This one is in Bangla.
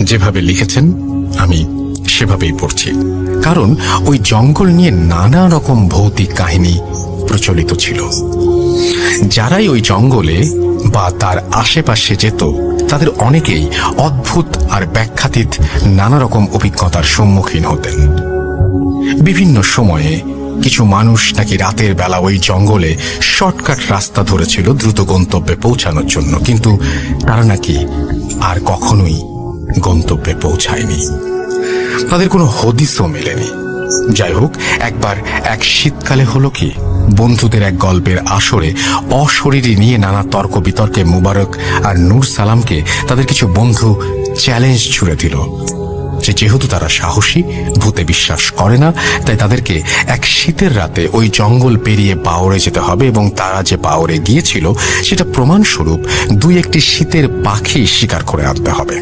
যেভাবে লিখেছেন আমি সেভাবেই পড়ছি, কারণ ওই জঙ্গল নিয়ে নানা রকম ভৌতিক কাহিনী প্রচলিত ছিল। যারাই ওই জঙ্গলে বা তার আশেপাশে যেত তাদের অনেকেই অদ্ভুত আর ব্যাখ্যাতীত নানা রকম অভিজ্ঞতার সম্মুখীন হতেন। বিভিন্ন সময়ে কিছু মানুষ নাকি রাতের বেলা ওই জঙ্গলে শর্টকাট রাস্তা ধরেছিল দ্রুত গন্তব্যে পৌঁছানোর জন্য, কিন্তু তারা নাকি আর কখনোই গন্তব্যে পৌঁছায়নি। তাদের কোনো হদিসও মেলেনি। যাই হোক, একবার এক শীতকালে হলো কি, বন্ধুদের এক গল্পের আসরে অশরীরী নিয়ে নানা তর্ক বিতর্কে মুবারক আর নূর সালামকে তাদের কিছু বন্ধু চ্যালেঞ্জ ছুড়ে দিল যে যেহেতু তারা সাহসী, ভূতে বিশ্বাস করে না, তাই তাদেরকে এক শীতের রাতে ওই জঙ্গল পেরিয়ে পাওরে যেতে হবে এবং তারা যে পাওরে গিয়েছিল সেটা প্রমাণস্বরূপ 2-1টি শীতের পাখি শিকার করে আনতে হবে।